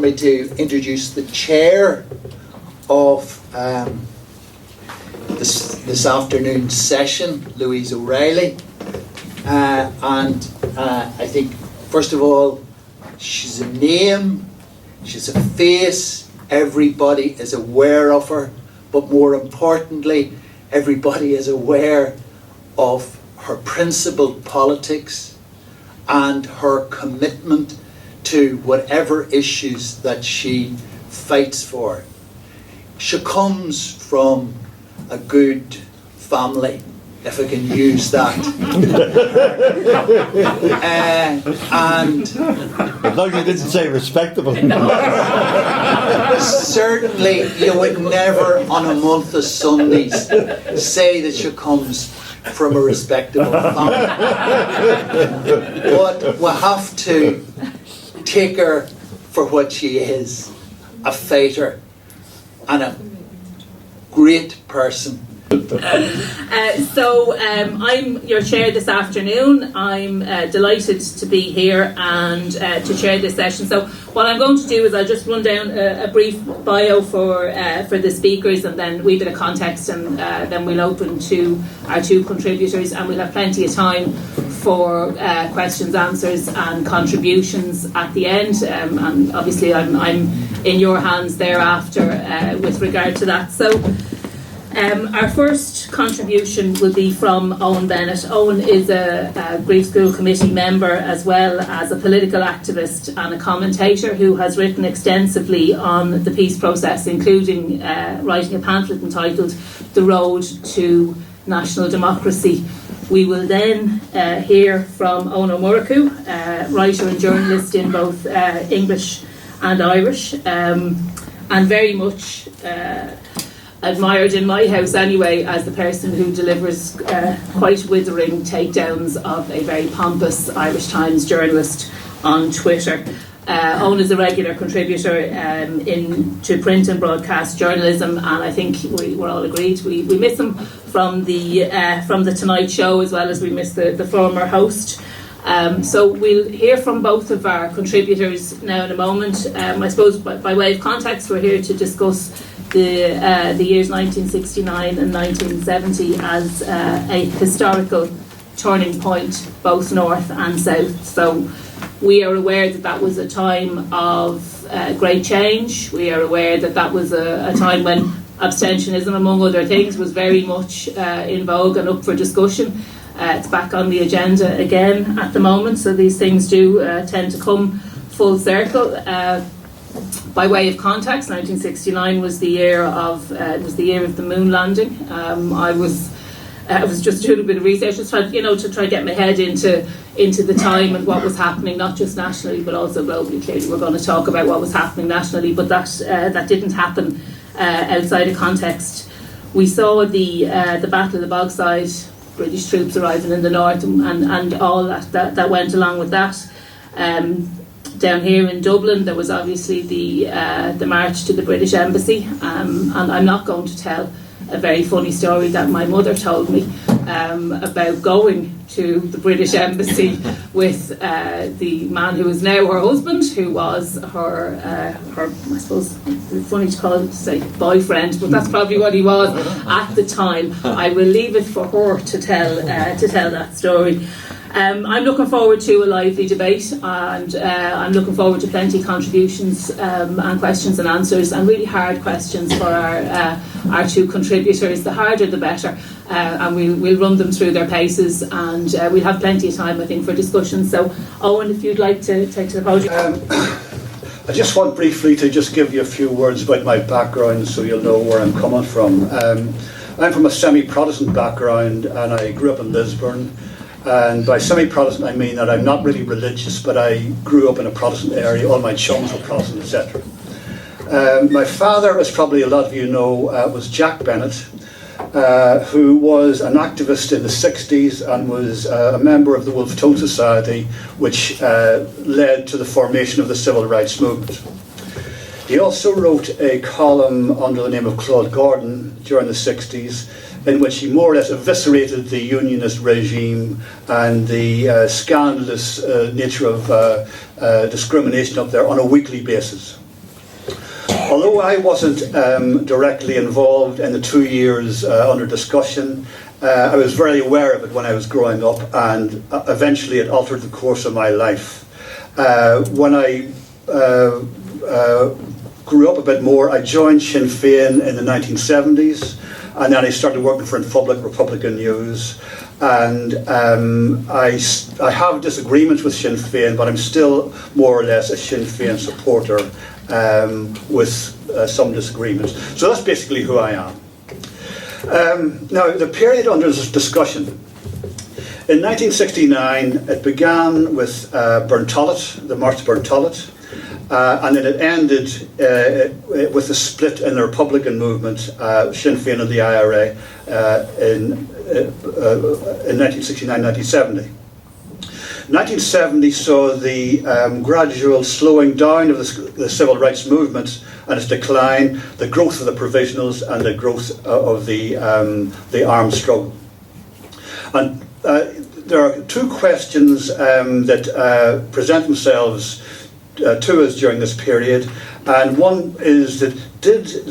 me to introduce the chair of this afternoon's session, Louise O'Reilly. And I think, first of all, she's a name, she's a face, everybody is aware of her, but more importantly, everybody is aware of her principled politics and her commitment to whatever issues that she fights for. She comes from a good family, if I can use that. And as long as you didn't say respectable. Certainly you would never on a month of Sundays say that she comes from a respectable family. But we have to take her for what she is, a fighter and a great person. I'm your chair this afternoon. I'm delighted to be here and to chair this session. So what I'm going to do is I'll just run down a brief bio for the speakers, and then we bit of context, and then we'll open to our two contributors, and we'll have plenty of time for questions, answers and contributions at the end, and obviously I'm in your hands thereafter with regard to that. So our first contribution will be from Owen Bennett. Owen is a Grief School Committee member, as well as a political activist and a commentator who has written extensively on the peace process, including writing a pamphlet entitled The Road to National Democracy. We will then hear from Owen O'Murrochú, writer and journalist in both English and Irish, and very much admired in my house anyway as the person who delivers quite withering takedowns of a very pompous Irish Times journalist on Twitter. Owen is a regular contributor to print and broadcast journalism, and I think we're all agreed we miss him from the Tonight Show, as well as we miss the former host. So we'll hear from both of our contributors now in a moment. I suppose by way of context, we're here to discuss the years 1969 and 1970 as a historical turning point, both north and south. So we are aware that was a time of great change. We are aware that was a time when abstentionism, among other things, was very much in vogue and up for discussion. It's back on the agenda again at the moment, so these things do tend to come full circle. By way of context, 1969 was the year of the moon landing. I was just doing a bit of research, just to try to get my head into the time and what was happening, not just nationally but also globally. Clearly, we're going to talk about what was happening nationally, but that didn't happen outside of context. We saw the Battle of the Bogside, British troops arriving in the north, and all that went along with that. Down here in Dublin, there was obviously the march to the British Embassy, and I'm not going to tell a very funny story that my mother told me about going to the British Embassy with the man who is now her husband, who was her I suppose it's funny to call it, say, boyfriend, but that's probably what he was at the time. I will leave it for her to tell that story. I'm looking forward to a lively debate, and I'm looking forward to plenty of contributions and questions and answers, and really hard questions for our two contributors. The harder the better, and we'll run them through their paces, and we'll have plenty of time, I think, for discussion. So, Owen, if you'd like to take to the podium. I just want briefly to just give you a few words about my background so you'll know where I'm coming from. I'm from a semi-Protestant background, and I grew up in Lisburn. And by semi-Protestant I mean that I'm not really religious, but I grew up in a Protestant area. All my chums were Protestant, etc. My father, as probably a lot of you know, was Jack Bennett, who was an activist in the 60s and was a member of the Wolfe Tone Society, which led to the formation of the Civil Rights Movement. He also wrote a column under the name of Claude Gordon during the 60s, in which he more or less eviscerated the unionist regime and the scandalous nature of discrimination up there on a weekly basis. Although I wasn't directly involved in the 2 years under discussion, I was very aware of it when I was growing up, and eventually it altered the course of my life. When I grew up a bit more, I joined Sinn Féin in the 1970s, and then I started working for Republican News. And I have disagreements with Sinn Féin, but I'm still more or less a Sinn Féin supporter with some disagreements. So that's basically who I am. Now, the period under this discussion. In 1969, it began with Burntollet, the March to Burntollet, and then it ended with a split in the Republican movement, Sinn Féin and the IRA, in 1969-1970. 1970 saw the gradual slowing down of the civil rights movement and its decline, the growth of the provisionals, and the growth of the armed struggle. And there are two questions that present themselves to us during this period, and one is that was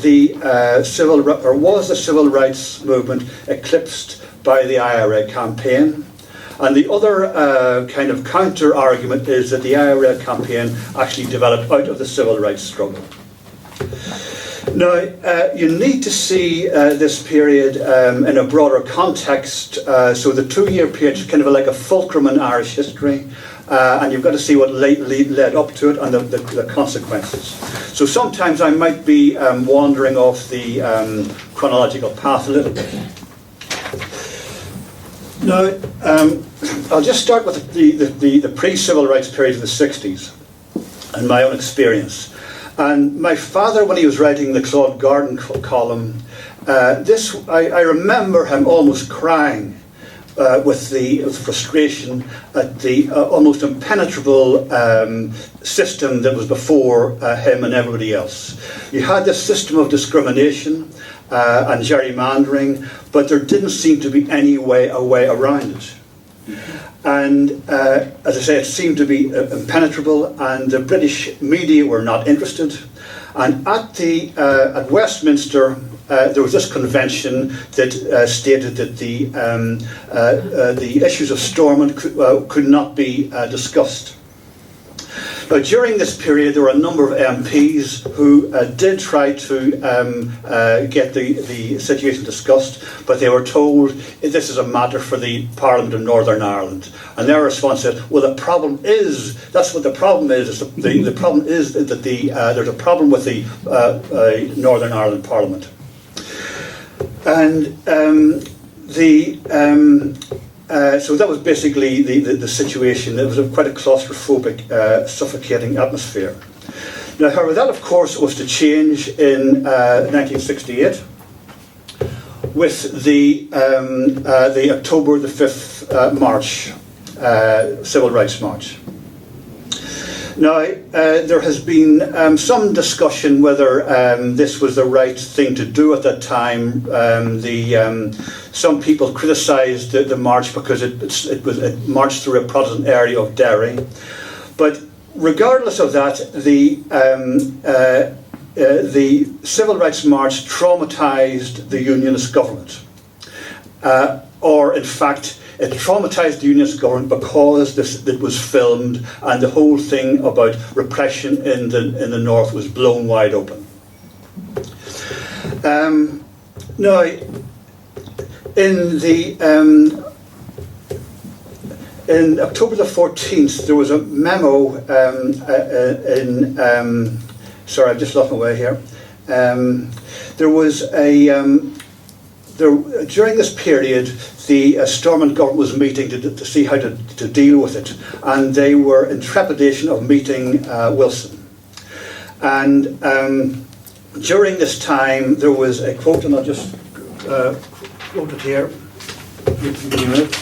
the civil rights movement eclipsed by the IRA campaign? And the other kind of counter argument is that the IRA campaign actually developed out of the civil rights struggle. Now, you need to see this period in a broader context. So the 2-year period is kind of like a fulcrum in Irish history, and you've got to see what led up to it and the consequences. So sometimes I might be wandering off the chronological path a little bit. Now, I'll just start with the pre-civil rights period of the 60s and my own experience. And my father, when he was writing the Claude Garden column, I remember him almost crying with the frustration at the almost impenetrable system that was before him and everybody else. You had this system of discrimination and gerrymandering, but there didn't seem to be a way around it. And as I say, it seemed to be impenetrable, and the British media were not interested. And at Westminster, there was this convention that stated that the issues of Stormont could not be discussed. Now, during this period, there were a number of MPs who did try to get the situation discussed, but they were told this is a matter for the Parliament of Northern Ireland. And their response said, well, the problem is, that's what the problem is the problem is that there's a problem with the Northern Ireland Parliament. And so that was basically the situation. It was quite a claustrophobic, suffocating atmosphere. Now, however, that of course was to change in 1968 with the October the 5th march, Civil Rights March. Now, there has been some discussion whether this was the right thing to do at that time. Some people criticised the march because it marched through a Protestant area of Derry. But regardless of that, the Civil Rights March traumatised the Unionist government. Or, in fact, it traumatised the Unionist government because it was filmed, and the whole thing about repression in the North was blown wide open. Now, in October the 14th, there was a memo sorry, I've just lost my way here. There was during this period, the Stormont government was meeting to see how to deal with it, and they were in trepidation of meeting Wilson. And during this time, there was a quote, and I'll just quote it here. Give me a minute.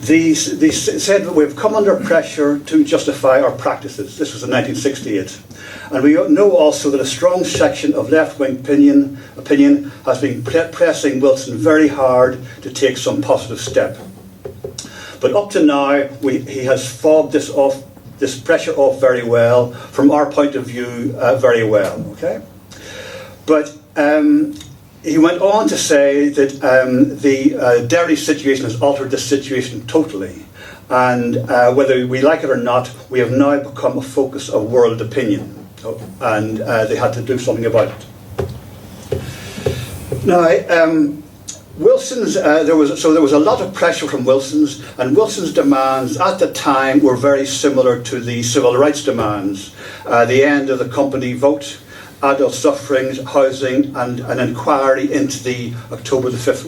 They said that we've come under pressure to justify our practices. This was in 1968. And we know also that a strong section of left-wing opinion has been pressing Wilson very hard to take some positive step. But up to now, he has fobbed this pressure off very well, from our point of view, very well. Okay, but he went on to say that the Derry situation has altered this situation totally, and whether we like it or not, we have now become a focus of world opinion, and they had to do something about it. Now, Wilson's, there was a lot of pressure from Wilson's, and Wilson's demands at the time were very similar to the civil rights demands: the end of the company vote, adult suffrage, housing, and an inquiry into the October the 5th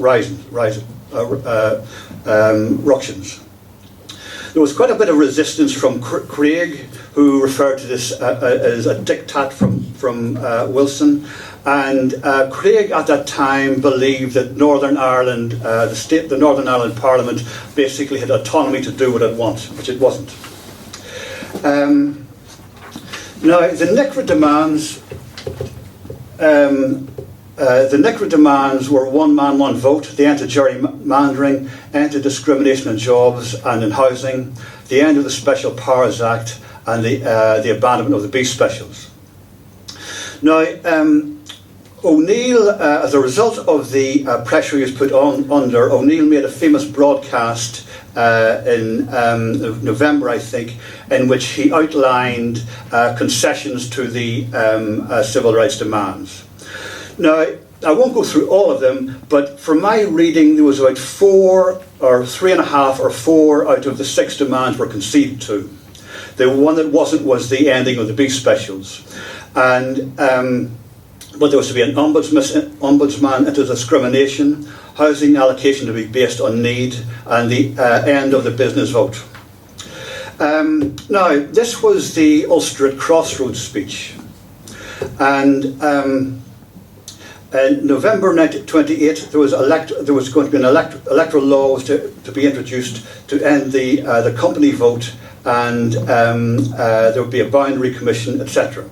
ructions. There was quite a bit of resistance from Craig, who referred to this as a diktat from Wilson. And Craig at that time believed that Northern Ireland, the Northern Ireland Parliament, basically had autonomy to do what it wants, which it wasn't. Now, the NICRA demands were one man, one vote, the end of gerrymandering, end of discrimination in jobs and in housing, the end of the Special Powers Act, and the abandonment of the beef specials. Now, O'Neill, as a result of the pressure he was put under, O'Neill made a famous broadcast in November, I think, in which he outlined concessions to the civil rights demands. Now, I won't go through all of them, but from my reading, there was about 4 or 3.5 or 4 out of the 6 demands were conceded to. The one that wasn't was the ending of the beef specials. And but there was to be an ombudsman into discrimination, housing allocation to be based on need, and the end of the business vote. Now, this was the Ulster at Crossroads speech. And in November 1928, there was going to be an electoral law to be introduced to end the company vote, and there would be a boundary commission, etc.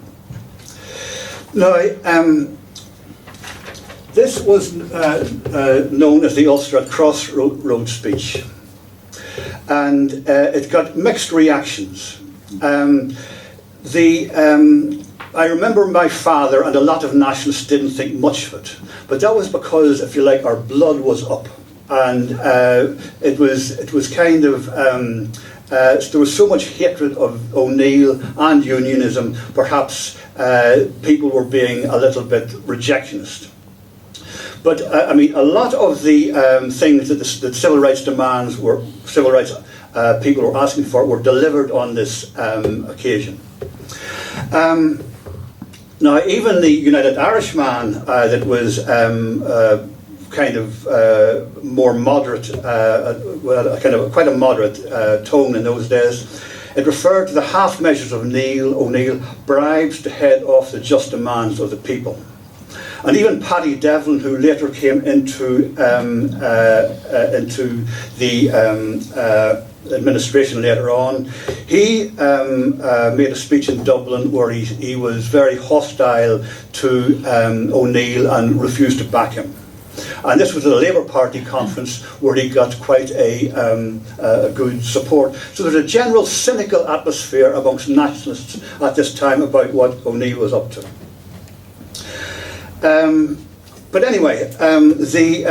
Now, this was known as the Ulster at Crossroads speech, and it got mixed reactions. I remember my father and a lot of nationalists didn't think much of it, but that was because, if you like, our blood was up, and it was kind of there was so much hatred of O'Neill and unionism. Perhaps people were being a little bit rejectionist. But I mean, a lot of the things that the civil rights demands were, civil rights people were asking for, were delivered on this occasion. Now, even the United Irishman that was kind of more moderate, kind of quite a moderate tone in those days, it referred to the half measures of O'Neill, bribes to head off the just demands of the people. And even Paddy Devlin, who later came into the administration later on, he made a speech in Dublin where he was very hostile to O'Neill and refused to back him. And this was at a Labour Party conference where he got quite a good support. So there's a general cynical atmosphere amongst nationalists at this time about what O'Neill was up to. But anyway, the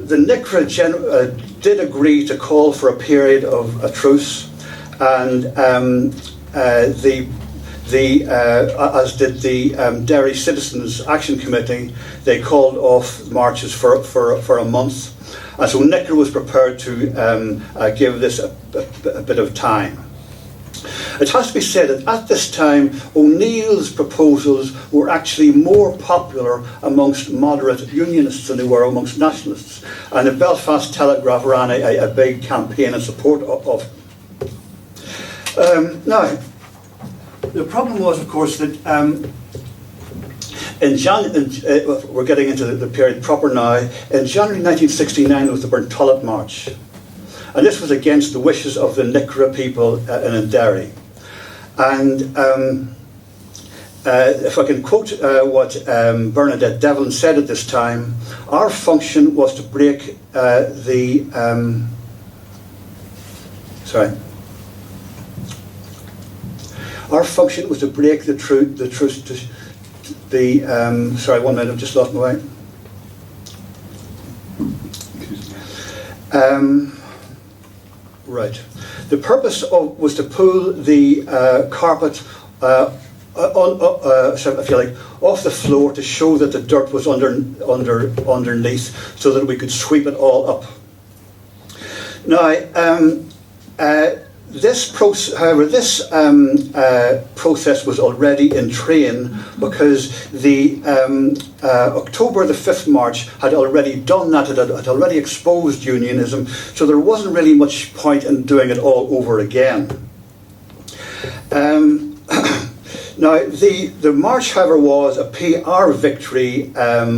NICRA did agree to call for a period of a truce, and as did the Derry Citizens Action Committee. They called off marches for a month, and so NICRA was prepared to give this a bit of time. It has to be said that at this time, O'Neill's proposals were actually more popular amongst moderate unionists than they were amongst nationalists. And the Belfast Telegraph ran a big campaign in support of it. Now, the problem was, of course, that we're getting into the period proper now. In January 1969 was the Burntollet March. And this was against the wishes of the NICRA people in Derry. And if I can quote what Bernadette Devlin said at this time, our function was to break the Sorry. Our function was to break the truth, sorry, 1 minute, I've just lost my way. Right. The purpose was to pull the carpet, if you like, off the floor to show that the dirt was underneath, so that we could sweep it all up. Now, this process was already in train, because the October the 5th March had already done that. It had already exposed unionism, so there wasn't really much point in doing it all over again. Now, the march, however, was a PR victory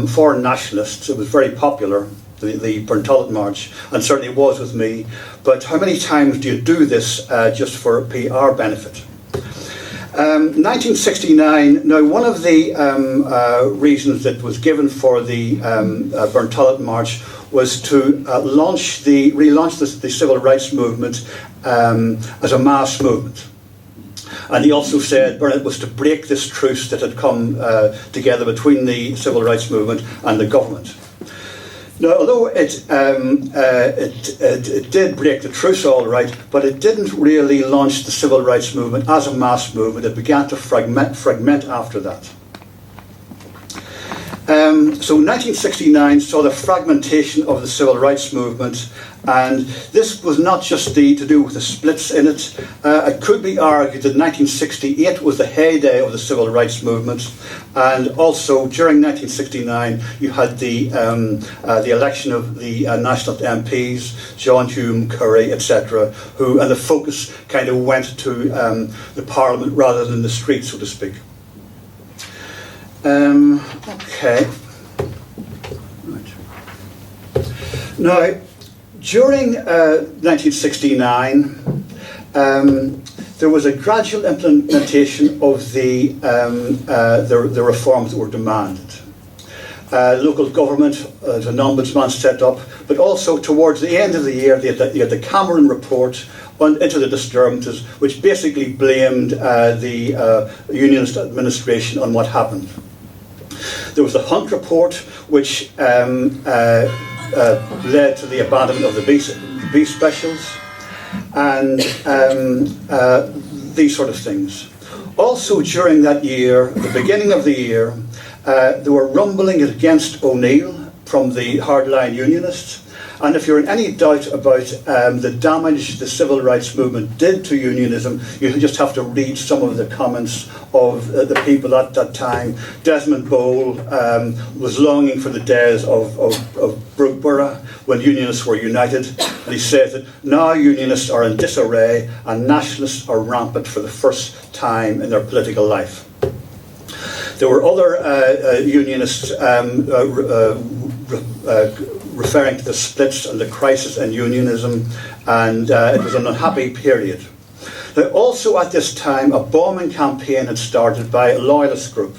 for nationalists. It was very popular, the Burntollet March, and certainly was with me. But how many times do you do this just for a PR benefit? 1969, now one of the reasons that was given for the Burntollet March was to relaunch the civil rights movement as a mass movement. And he also said it was to break this truce that had come together between the civil rights movement and the government. Now, although it did break the truce all right, but it didn't really launch the civil rights movement as a mass movement. It began to fragment after that. So 1969 saw the fragmentation of the civil rights movement, and this was not just to do with the splits in it. It could be argued that 1968 was the heyday of the civil rights movement, and also during 1969 you had the election of the national MPs, John Hume, Curry, etc., and the focus kind of went to the Parliament rather than the street, so to speak. Okay. Right. Now, during 1969, there was a gradual implementation of the reforms that were demanded. Local government, an ombudsman set up, but also towards the end of the year, you had the Cameron Report into the disturbances, which basically blamed the Unionist administration on what happened. There was the Hunt Report, which led to the abandonment of the B specials, and these sort of things. Also during that year, the beginning of the year, there were rumblings against O'Neill from the hardline Unionists. And if you're in any doubt about the damage the civil rights movement did to unionism, you just have to read some of the comments of the people at that time. Desmond Bowl was longing for the days of Brooksborough, when unionists were united. And he said that now unionists are in disarray and nationalists are rampant for the first time in their political life. There were other unionists referring to the splits and the crisis in unionism, and it was an unhappy period. Now, also at this time, a bombing campaign had started by a loyalist group.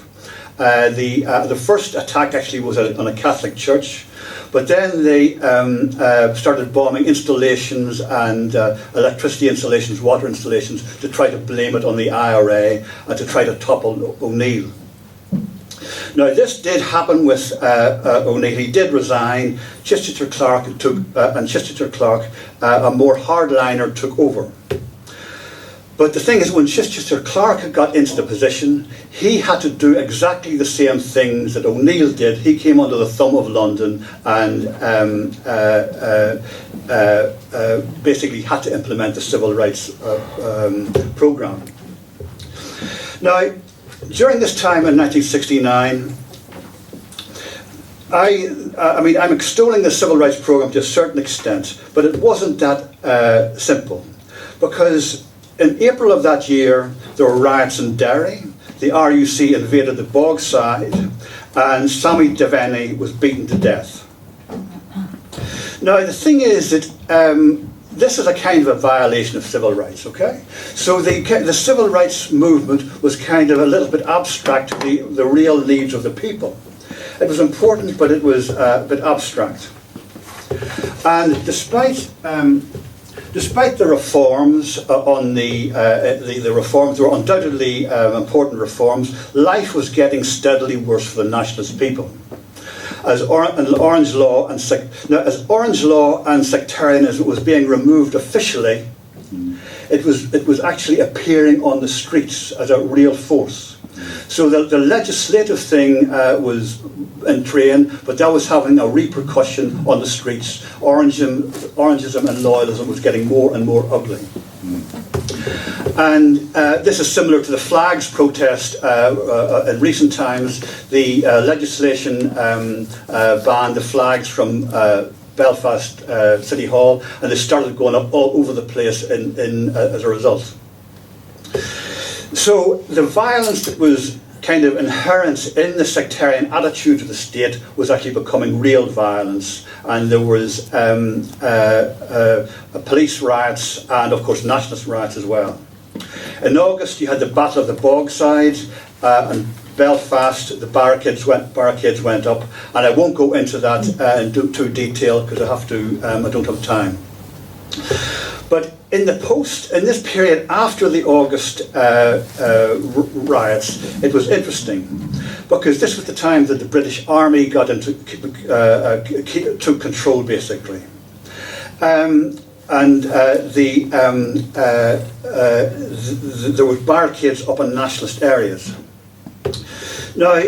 The first attack actually was on a Catholic church, but then they started bombing installations and electricity installations, water installations, to try to blame it on the IRA and to try to topple O'Neill. Now, this did happen with O'Neill. He did resign. Chichester Clark took, a more hardliner, took over. But the thing is, when Chichester Clark got into the position, he had to do exactly the same things that O'Neill did. He came under the thumb of London and basically had to implement the civil rights programme. Now, during this time in 1969, I'm extolling the civil rights programme to a certain extent, but it wasn't that simple, because in April of that year there were riots in Derry. The RUC invaded the Bogside, and Sammy Devaney was beaten to death. Now, the thing is that this is a kind of a violation of civil rights, okay? So the civil rights movement was kind of a little bit abstract to the real needs of the people. It was important, but it was a bit abstract. And despite Despite the reforms the reforms were undoubtedly important reforms, life was getting steadily worse for the nationalist people. As Orange Law and sectarianism was being removed officially, it was actually appearing on the streets as a real force. So the legislative thing was in train, but that was having a repercussion on the streets. Orangism and loyalism was getting more and more ugly. And this is similar to the flags protest in recent times. The legislation banned the flags from Belfast City Hall, and they started going up all over the place as a result. So the violence that was kind of inherent in the sectarian attitude of the state was actually becoming real violence, and there was police riots and of course nationalist riots as well. In August you had the Battle of the Bogside, and Belfast, the barricades went up, and I won't go into that in too detail because I don't have time. But in this period after the August riots, it was interesting because this was the time that the British Army got into took control basically, there were barricades up in nationalist areas. Now,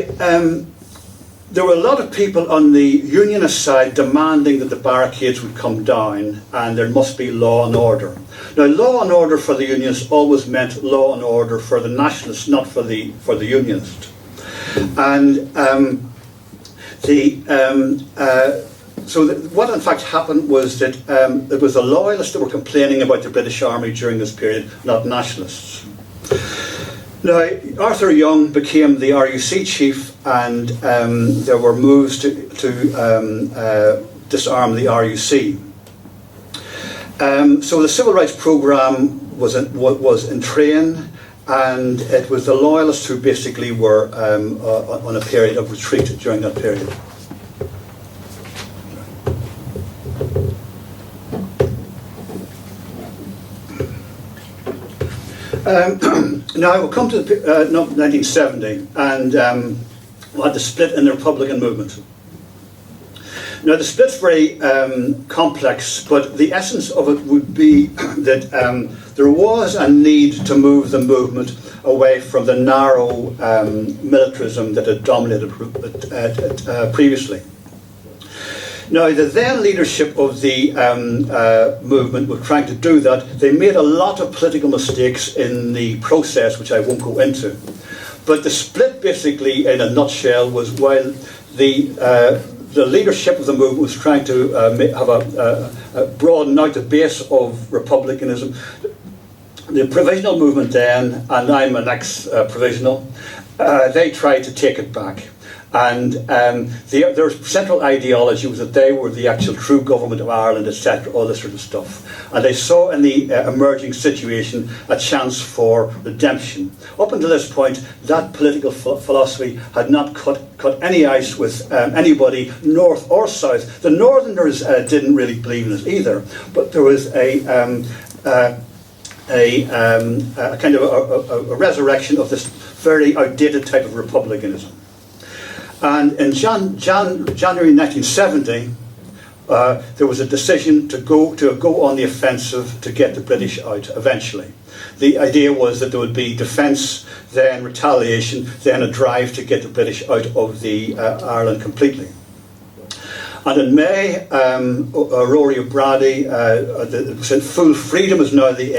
there were a lot of people on the unionist side demanding that the barricades would come down and there must be law and order. Now, law and order for the unionists always meant law and order for the nationalists, not for the unionists. And what in fact happened was that it was the loyalists that were complaining about the British Army during this period, not nationalists. Now, Arthur Young became the RUC chief, and there were moves to disarm the RUC. So the civil rights programme was in train, and it was the loyalists who basically were on a period of retreat during that period. Now we'll come to 1970, and we had the split in the Republican movement. Now the split's very complex, but the essence of it would be that there was a need to move the movement away from the narrow militarism that had dominated previously. Now, the then leadership of the movement were trying to do that. They made a lot of political mistakes in the process, which I won't go into. But the split, basically, in a nutshell, was while the leadership of the movement was trying to broaden out the base of republicanism, the provisional movement then, and I'm an ex-provisional, they tried to take it back. And their central ideology was that they were the actual true government of Ireland, etc., all this sort of stuff. And they saw in the emerging situation a chance for redemption. Up until this point, that political philosophy had not cut any ice with anybody, north or south. The Northerners didn't really believe in it either, but there was a kind of a resurrection of this very outdated type of republicanism. And in January 1970, there was a decision to go on the offensive to get the British out eventually. The idea was that there would be defence, then retaliation, then a drive to get the British out of the Ireland completely. And in May, Rory O'Brady said full freedom is now the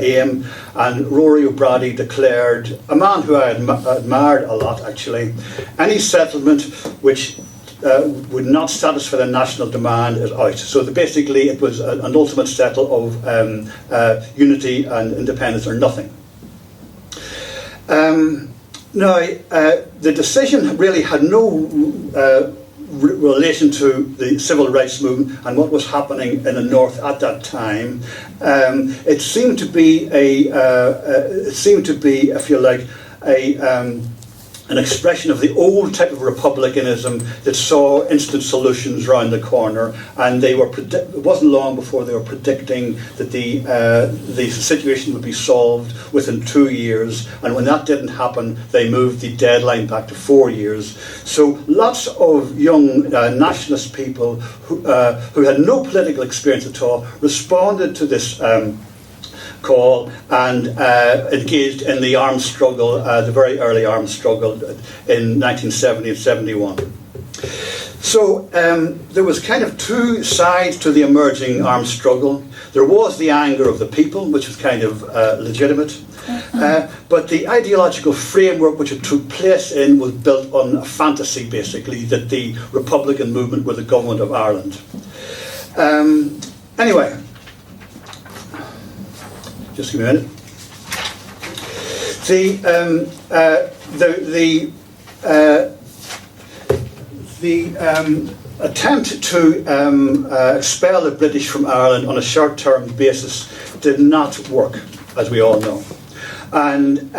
aim, and Rory O'Brady declared, a man who I admired a lot actually, any settlement which would not satisfy the national demand is out. So basically it was an ultimate settle of unity and independence or nothing. Now, the decision really had no relation to the civil rights movement and what was happening in the north at that time. It seemed to be, if you like, a an expression of the old type of republicanism that saw instant solutions round the corner, and it wasn't long before they were predicting that the situation would be solved within 2 years, and when that didn't happen, they moved the deadline back to 4 years. So lots of young nationalist people who had no political experience at all responded to this call and engaged in the armed struggle, the very early armed struggle in 1970 and 71. So there was kind of two sides to the emerging armed struggle. There was the anger of the people, which was kind of legitimate, but the ideological framework which it took place in was built on a fantasy, basically, that the Republican movement were the government of Ireland. Anyway, just give me a minute. The attempt to expel the British from Ireland on a short-term basis did not work, as we all know. And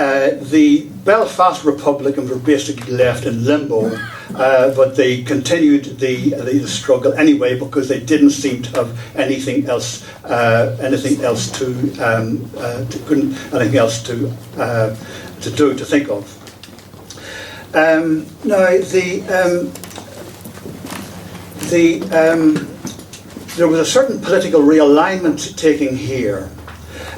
the Belfast Republicans were basically left in limbo, but they continued the struggle anyway because they didn't seem to have anything else to think of. There was a certain political realignment taking here.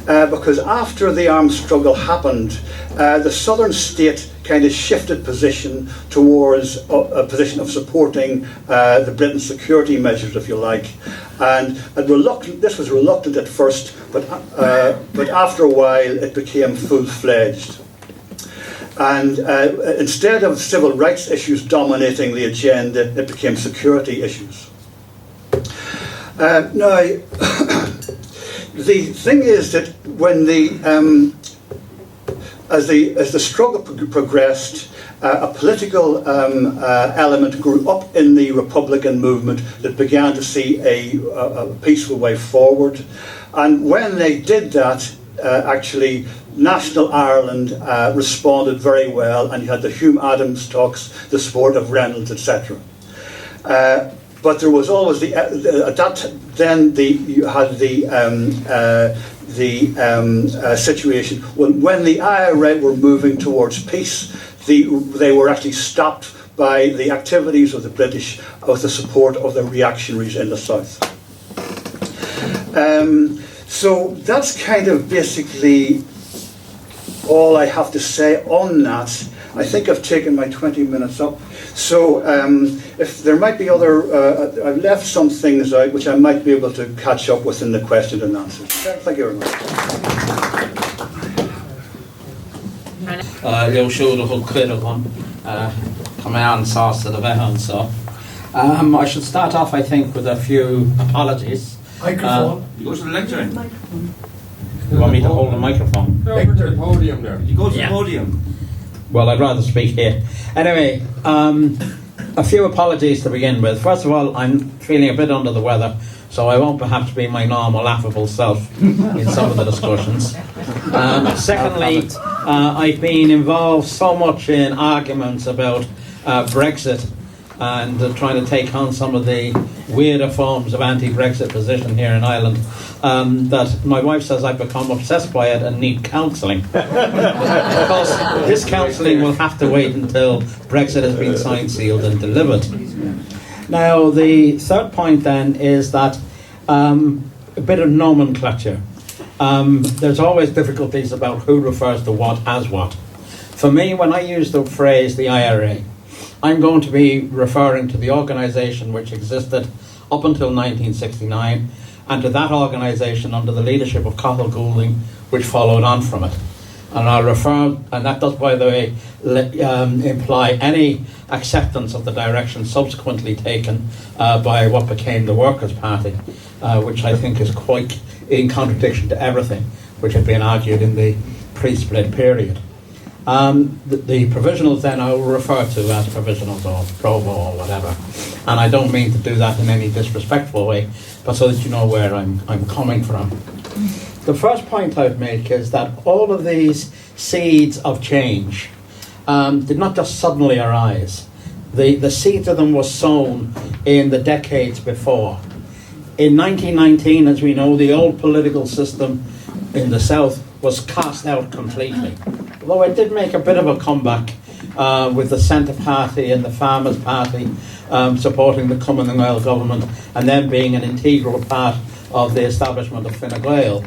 Because after the armed struggle happened, the southern state kind of shifted position towards a position of supporting the Britain's security measures, if you like. And this was reluctant at first, but after a while it became full-fledged. And instead of civil rights issues dominating the agenda, it became security issues. The thing is that when as the struggle progressed, a political element grew up in the Republican movement that began to see a peaceful way forward. And when they did that, actually, National Ireland responded very well, and you had the Hume Adams talks, the support of Reynolds, etc. But there was always you had the situation when the IRA were moving towards peace, they were actually stopped by the activities of the British with the support of the reactionaries in the south. So that's kind of basically all I have to say on that. I think I've taken my 20 minutes up. So if there might be other, I've left some things out which I might be able to catch up with in the question and answers. Thank you very much. Leo siŵr o hwnnw cwyr o hwn, Cameron sauce at the vehan, so. I should start off, I think, with a few apologies. Microphone. You go to the lectern. You want me to hold the microphone? Over to the podium there. You go to the podium. Well, I'd rather speak here. Anyway, a few apologies to begin with. First of all, I'm feeling a bit under the weather, so I won't perhaps be my normal affable self in some of the discussions. Secondly, I've been involved so much in arguments about Brexit and trying to take on some of the weirder forms of anti-Brexit position here in Ireland, that my wife says I've become obsessed by it and need counselling. Of course, this counselling will have to wait until Brexit has been signed, sealed and delivered. Now, the third point then is that a bit of nomenclature. There's always difficulties about who refers to what as what. For me, when I use the phrase the IRA, I'm going to be referring to the organisation which existed up until 1969 and to that organisation under the leadership of Cathal Goulding, which followed on from it. And I'll refer, and that does, by the way, imply any acceptance of the direction subsequently taken by what became the Workers' Party, which I think is quite in contradiction to everything which had been argued in the pre-split period. The provisionals then I will refer to as provisionals or provo or whatever, and I don't mean to do that in any disrespectful way, but so that you know where I'm coming from. The first point I'd make is that all of these seeds of change did not just suddenly arise. The seeds of them were sown in the decades before. In 1919, as we know, the old political system in the South was cast out completely. Although it did make a bit of a comeback with the Centre Party and the Farmers' Party supporting the Commonwealth government and then being an integral part of the establishment of Fine Gael.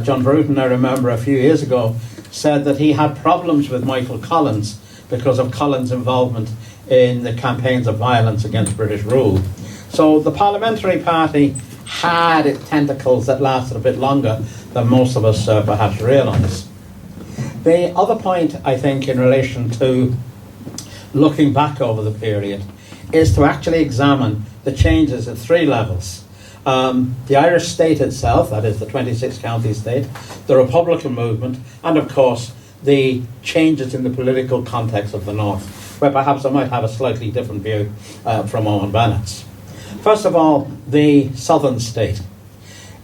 John Bruton, I remember a few years ago, said that he had problems with Michael Collins because of Collins' involvement in the campaigns of violence against British rule. So the Parliamentary Party had tentacles that lasted a bit longer than most of us perhaps realise. The other point, I think, in relation to looking back over the period is to actually examine the changes at three levels. The Irish state itself, that is the 26 county state, the Republican movement, and of course the changes in the political context of the North, where perhaps I might have a slightly different view from Owen Bennett's. First of all, the southern state.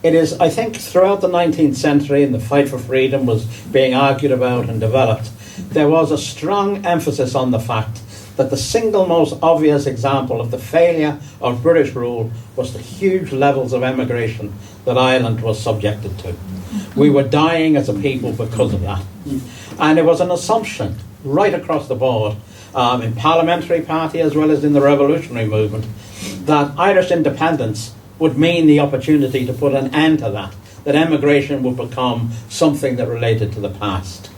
It is, I think, throughout the 19th century, and the fight for freedom was being argued about and developed, there was a strong emphasis on the fact that the single most obvious example of the failure of British rule was the huge levels of emigration that Ireland was subjected to. We were dying as a people because of that. And it was an assumption right across the board, in Parliamentary Party as well as in the revolutionary movement, that Irish independence would mean the opportunity to put an end to that emigration would become something that related to the past.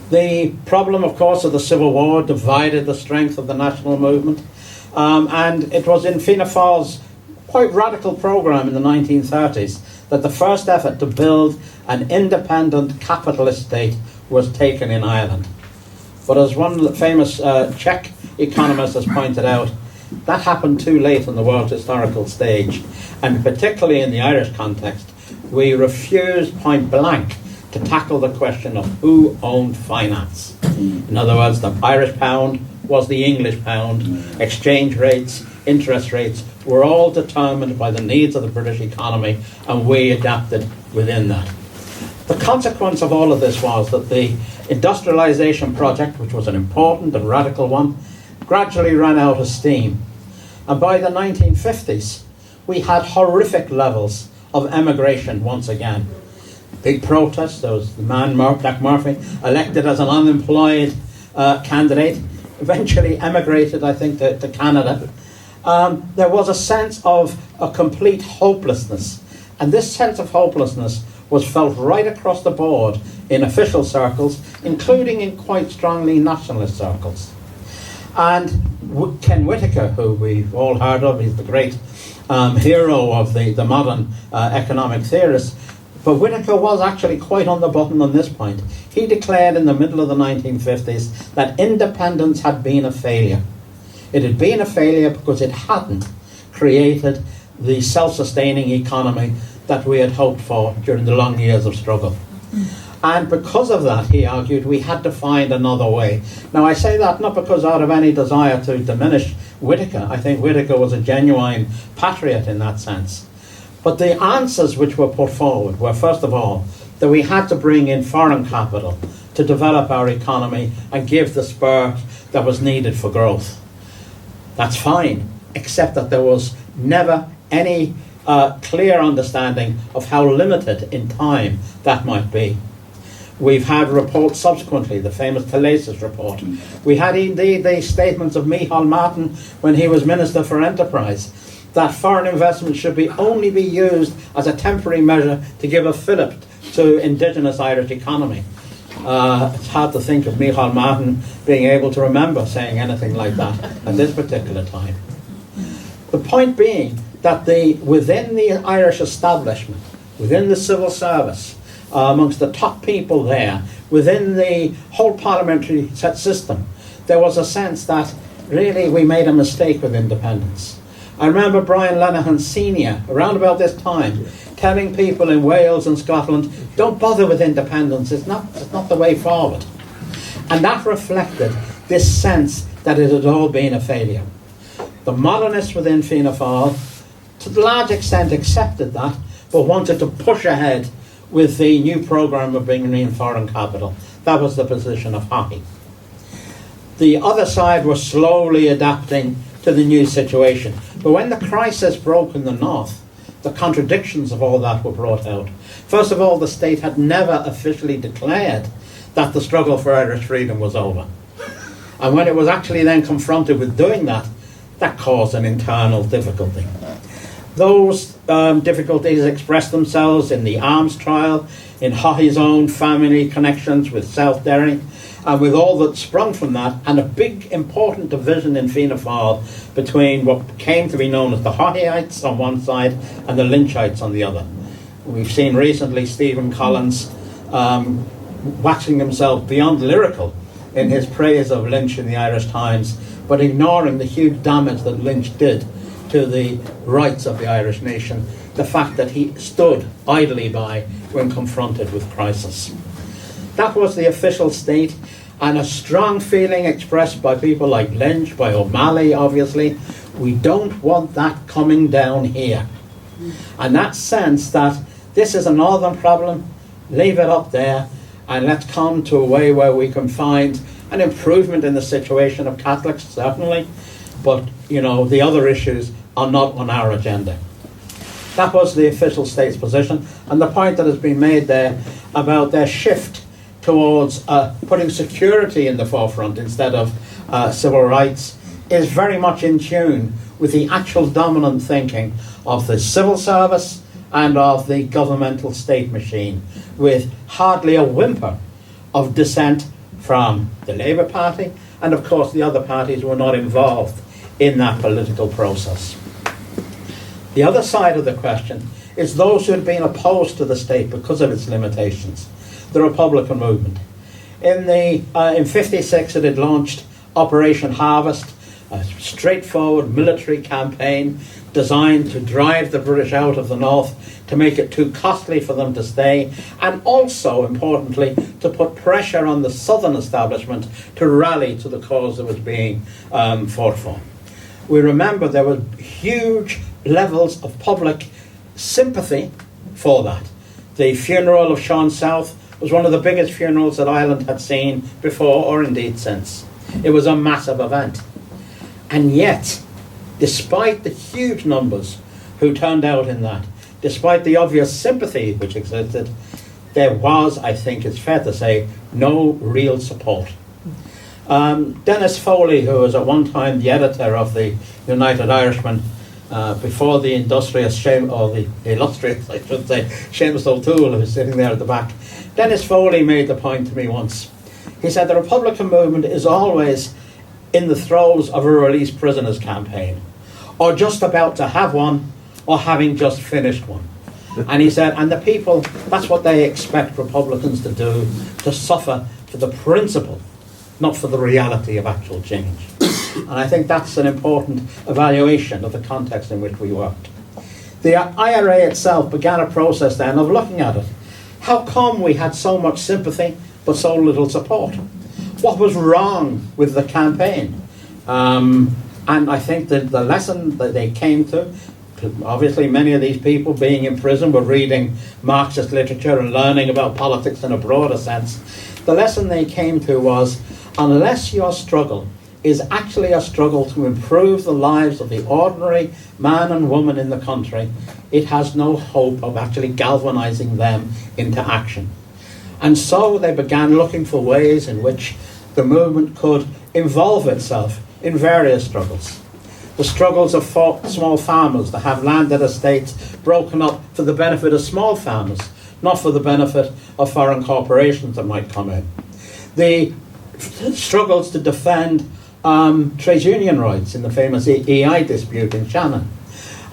The problem, of course, of the Civil War divided the strength of the national movement, and it was in Fianna Fáil's quite radical programme in the 1930s that the first effort to build an independent capitalist state was taken in Ireland. But as one famous Czech economist has pointed out, that happened too late on the world historical stage, and particularly in the Irish context, we refused point blank to tackle the question of who owned finance. In other words, the Irish pound was the English pound, exchange rates, interest rates were all determined by the needs of the British economy, and we adapted within that. The consequence of all of this was that the industrialisation project, which was an important and radical one, gradually ran out of steam. And by the 1950s, we had horrific levels of emigration once again. Big protests. There was the man, Jack Murphy, elected as an unemployed candidate, eventually emigrated, I think, to Canada. There was a sense of a complete hopelessness. And this sense of hopelessness was felt right across the board in official circles, including in quite strongly nationalist circles. And Ken Whitaker, who we've all heard of, he's the great hero of the modern economic theorist, but Whitaker was actually quite on the button on this point. He declared in the middle of the 1950s that independence had been a failure. It had been a failure because it hadn't created the self-sustaining economy that we had hoped for during the long years of struggle. And because of that, he argued, we had to find another way. Now, I say that not because out of any desire to diminish Whitaker. I think Whitaker was a genuine patriot in that sense. But the answers which were put forward were, first of all, that we had to bring in foreign capital to develop our economy and give the spur that was needed for growth. That's fine, except that there was never any clear understanding of how limited in time that might be. We've had reports subsequently, the famous Talasis report. We had indeed the statements of Micheál Martin when he was Minister for Enterprise, that foreign investment should only be used as a temporary measure to give a fillip to indigenous Irish economy. It's hard to think of Micheál Martin being able to remember saying anything like that at this particular time. The point being that within the Irish establishment, within the civil service, amongst the top people there, within the whole parliamentary system, there was a sense that really we made a mistake with independence. I remember Brian Lenihan Sr., around about this time, telling people in Wales and Scotland, don't bother with independence, it's not the way forward. And that reflected this sense that it had all been a failure. The modernists within Fianna Fáil, to a large extent, accepted that, but wanted to push ahead with the new programme of bringing in foreign capital. That was the position of Hockey. The other side was slowly adapting to the new situation. But when the crisis broke in the north, the contradictions of all that were brought out. First of all, the state had never officially declared that the struggle for Irish freedom was over. And when it was actually then confronted with doing that, that caused an internal difficulty. Those difficulties expressed themselves in the arms trial, in Haughey's own family connections with South Derry, and with all that sprung from that, and a big important division in Fianna Fáil between what came to be known as the Haugheyeites on one side and the Lynchites on the other. We've seen recently Stephen Collins waxing himself beyond lyrical in his praise of Lynch in the Irish Times, but ignoring the huge damage that Lynch did to the rights of the Irish nation, the fact that he stood idly by when confronted with crisis. That was the official state, and a strong feeling expressed by people like Lynch, by O'Malley obviously. We don't want that coming down here. And that sense that this is a northern problem, leave it up there, and let's come to a way where we can find an improvement in the situation of Catholics, certainly, but the other issues are not on our agenda. That was the official state's position, and the point that has been made there about their shift towards putting security in the forefront instead of civil rights is very much in tune with the actual dominant thinking of the civil service and of the governmental state machine, with hardly a whimper of dissent from the Labour Party, and of course the other parties were not involved in that political process. The other side of the question is those who had been opposed to the state because of its limitations, the Republican movement. In '56 it had launched Operation Harvest, a straightforward military campaign designed to drive the British out of the north, to make it too costly for them to stay, and also, importantly, to put pressure on the southern establishment to rally to the cause that was being fought for. We remember there were huge levels of public sympathy for that. The funeral of Sean South was one of the biggest funerals that Ireland had seen before, or indeed since. It was a massive event. And yet, despite the huge numbers who turned out in that, despite the obvious sympathy which existed, there was, I think it's fair to say, no real support. Dennis Foley, who was at one time the editor of the United Irishman, before the illustrious, I should say, Seamus O'Toole, who was sitting there at the back, Dennis Foley made the point to me once. He said the Republican movement is always in the throes of a release prisoners campaign, or just about to have one, or having just finished one. And he said, and the people, that's what they expect Republicans to do, to suffer for the principle, not for the reality of actual change. And I think that's an important evaluation of the context in which we worked. The IRA itself began a process then of looking at it. How come we had so much sympathy but so little support? What was wrong with the campaign? And I think that the lesson that they came to, obviously many of these people being in prison were reading Marxist literature and learning about politics in a broader sense. The lesson they came to was, unless your struggle is actually a struggle to improve the lives of the ordinary man and woman in the country, it has no hope of actually galvanizing them into action. And so they began looking for ways in which the movement could involve itself in various struggles. The struggles of small farmers to have landed estates broken up for the benefit of small farmers, not for the benefit of foreign corporations that might come in. The struggles to defend trade union rights in the famous EI dispute in Shannon.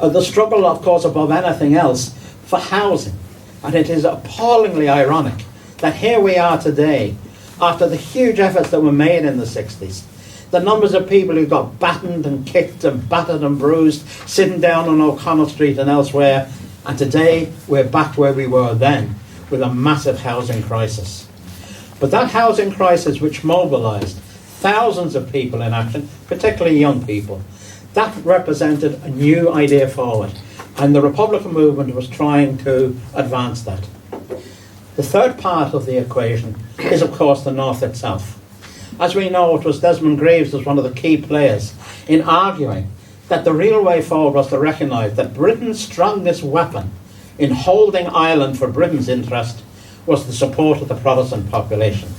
The struggle, of course, above anything else, for housing. And it is appallingly ironic that here we are today, after the huge efforts that were made in the 60s, the numbers of people who got battened and kicked and battered and bruised, sitting down on O'Connell Street and elsewhere, and today we're back where we were then, with a massive housing crisis. But that housing crisis, which mobilised thousands of people in action, particularly young people, that represented a new idea forward, and the Republican movement was trying to advance that. The third part of the equation is, of course, the North itself. As we know, it was Desmond Greaves was one of the key players in arguing that the real way forward was to recognise that Britain's strongest weapon in holding Ireland for Britain's interest was the support of the Protestant population,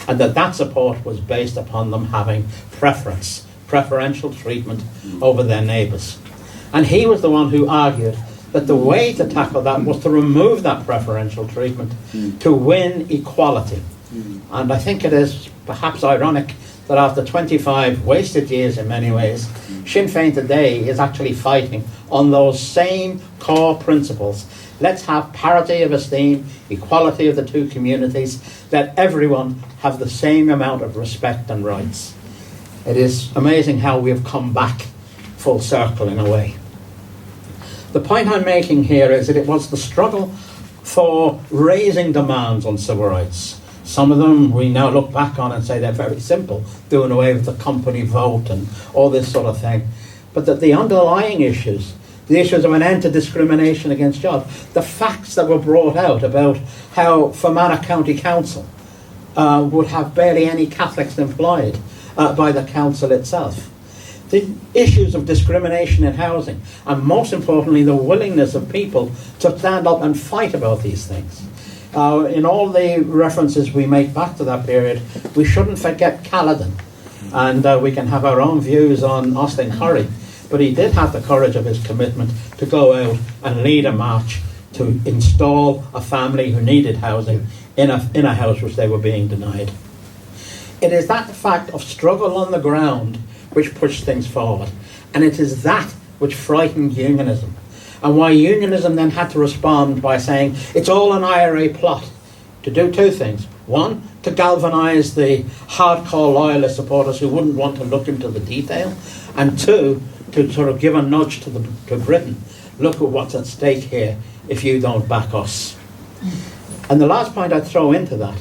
and that support was based upon them having preferential treatment over their neighbours. And he was the one who argued that the way to tackle that was to remove that preferential treatment, to win equality. And I think it is perhaps ironic that after 25 wasted years in many ways, Sinn Féin today is actually fighting on those same core principles. Let's have parity of esteem, equality of the two communities, let everyone have the same amount of respect and rights. It is amazing how we have come back full circle in a way. The point I'm making here is that it was the struggle for raising demands on civil rights. Some of them we now look back on and say they're very simple, doing away with the company vote and all this sort of thing. But that the underlying issues, the issues of an end to discrimination against jobs, the facts that were brought out about how Fermanagh County Council would have barely any Catholics employed by the council itself. The issues of discrimination in housing, and most importantly, the willingness of people to stand up and fight about these things. In all the references we make back to that period, we shouldn't forget Caledon, and we can have our own views on Austin Curry, but he did have the courage of his commitment to go out and lead a march to install a family who needed housing in a house which they were being denied. It is that fact of struggle on the ground which pushed things forward, and it is that which frightened unionism, and why unionism then had to respond by saying it's all an IRA plot to do two things. One, to galvanise the hardcore loyalist supporters who wouldn't want to look into the detail, and two, to sort of give a nudge to Britain. Look at what's at stake here if you don't back us. And the last point I'd throw into that,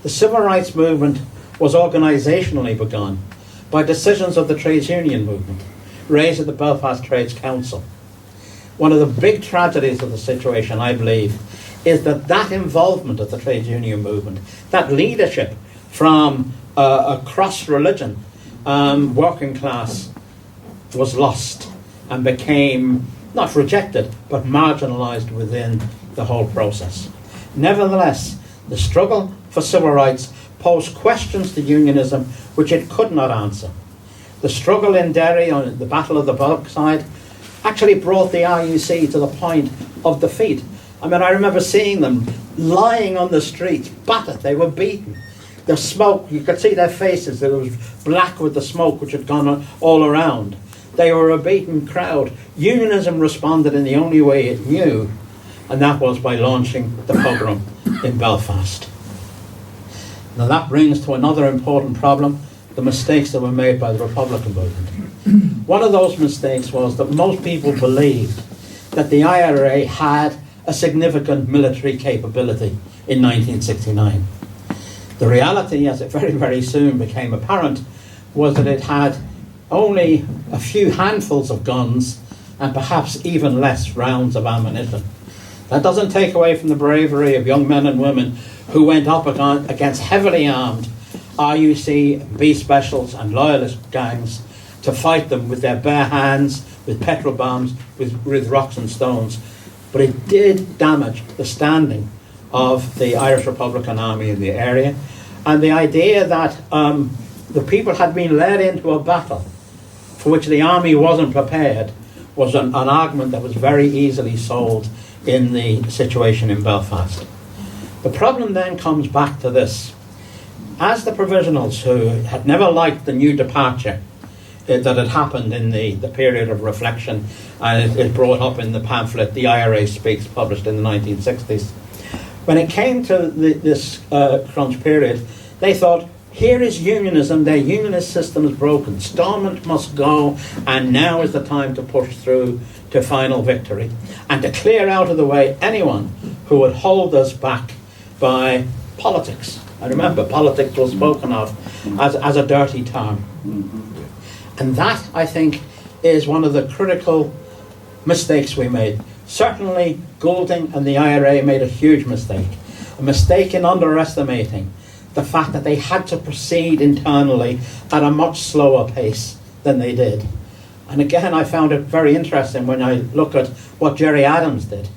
the civil rights movement was organisationally begun by decisions of the trades union movement, raised at the Belfast Trades Council. One of the big tragedies of the situation, I believe, is that involvement of the trades union movement, that leadership from a cross-religion working class was lost and became not rejected, but marginalised within the whole process. Nevertheless, the struggle for civil rights posed questions to unionism which it could not answer. The struggle in Derry on the Battle of the Bulkside actually brought the RUC to the point of defeat. I mean, I remember seeing them lying on the streets, battered, they were beaten. The smoke, you could see their faces, it was black with the smoke which had gone all around. They were a beaten crowd. Unionism responded in the only way it knew, and that was by launching the pogrom in Belfast. Now that brings to another important problem, the mistakes that were made by the Republican movement. One of those mistakes was that most people believed that the IRA had a significant military capability in 1969. The reality, as it very, very soon became apparent, was that it had only a few handfuls of guns and perhaps even less rounds of ammunition. That doesn't take away from the bravery of young men and women who went up against heavily armed RUC, B Specials and Loyalist gangs to fight them with their bare hands, with petrol bombs, with rocks and stones. But it did damage the standing of the Irish Republican Army in the area, and the idea that the people had been led into a battle for which the army wasn't prepared was an argument that was very easily sold in the situation in Belfast. The problem then comes back to this. As the provisionals, who had never liked the new departure that had happened in the period of reflection, and it brought up in the pamphlet The IRA Speaks, published in the 1960s, when it came to this crunch period, they thought, here is unionism, their unionist system is broken, Stormont must go, and now is the time to push through to final victory, and to clear out of the way anyone who would hold us back by politics. I remember politics was spoken of as a dirty term. And that, I think, is one of the critical mistakes we made. Certainly, Goulding and the IRA made a huge mistake. A mistake in underestimating the fact that they had to proceed internally at a much slower pace than they did. And again, I found it very interesting when I look at what Gerry Adams did,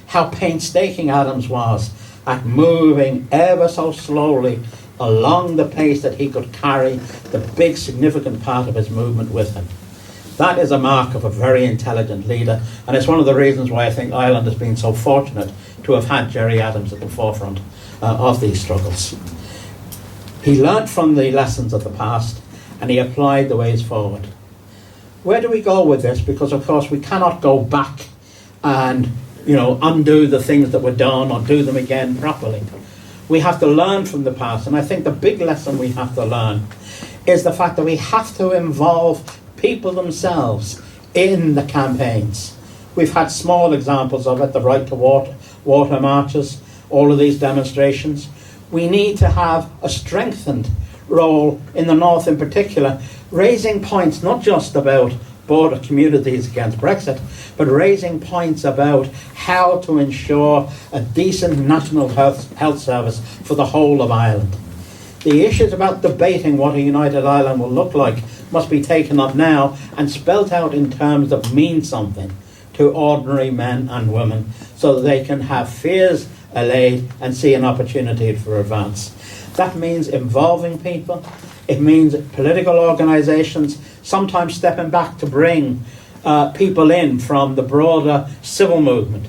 how painstaking Adams was at moving ever so slowly along the pace that he could carry the big significant part of his movement with him. That is a mark of a very intelligent leader, and it's one of the reasons why I think Ireland has been so fortunate to have had Gerry Adams at the forefront of these struggles. He learnt from the lessons of the past and he applied the ways forward. Where do we go with this? Because of course we cannot go back and undo the things that were done or do them again properly. We have to learn from the past, and I think the big lesson we have to learn is the fact that we have to involve people themselves in the campaigns. We've had small examples of it, the Right to Water marches, all of these demonstrations. We need to have a strengthened role in the North in particular, raising points not just about border communities against Brexit, but raising points about how to ensure a decent national health service for the whole of Ireland. The issues about debating what a united Ireland will look like must be taken up now and spelt out in terms that mean something to ordinary men and women so that they can have fears allayed and see an opportunity for advance. That means involving people. It means political organisations sometimes stepping back to bring people in from the broader civil movement,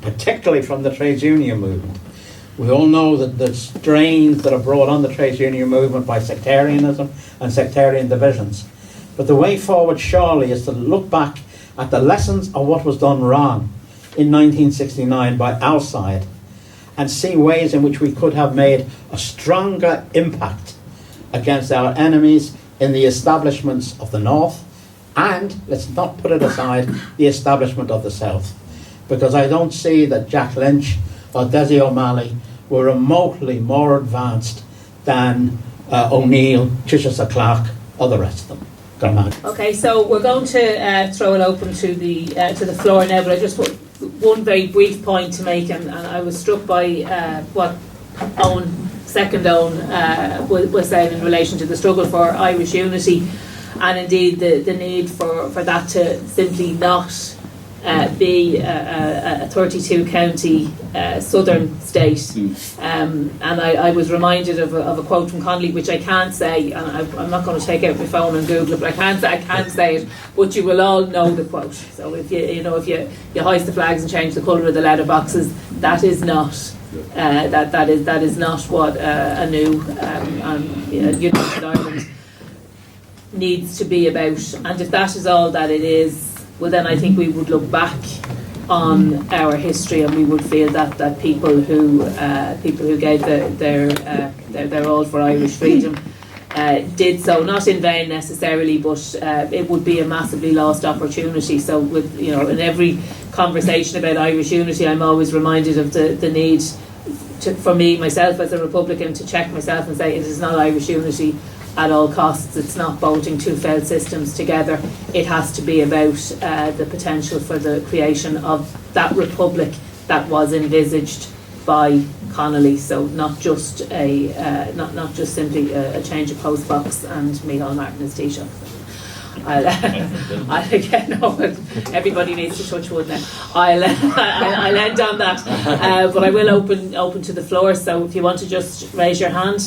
particularly from the trades union movement. We all know that the strains that are brought on the trades union movement by sectarianism and sectarian divisions. But the way forward surely is to look back at the lessons of what was done wrong in 1969 by our side and see ways in which we could have made a stronger impact against our enemies in the establishments of the North and, let's not put it aside, the establishment of the South. Because I don't see that Jack Lynch or Dessie O'Malley were remotely more advanced than O'Neill, Chichester Clark, or the rest of them. Go on. Okay, so we're going to throw it open to the floor now, but I just put one very brief point to make, and I was struck by what second Owen was saying in relation to the struggle for Irish unity, and indeed the need for that to simply not be a 32 county southern state. And I was reminded of a quote from Connolly, which I can't say, and I'm not going to take out my phone and Google it, but I can't say it, but you will all know the quote. So if you hoist the flags and change the colour of the letter boxes, that is not that is not what a new United Ireland needs to be about. And if that is all that it is, well then I think we would look back on our history and we would feel that people who gave their all for Irish freedom did so not in vain necessarily, but it would be a massively lost opportunity. So with in every conversation about Irish unity, I'm always reminded of the need for me myself as a Republican to check myself and say it is not Irish unity at all costs. It's not bolting two failed systems together. It has to be about the potential for the creation of that republic that was envisaged by Connolly. So not just simply a change of postbox and Micheál Martin's Taoiseach. I'll again, no, everybody needs to touch wood now. I'll end on that, but I will open to the floor. So if you want to just raise your hand.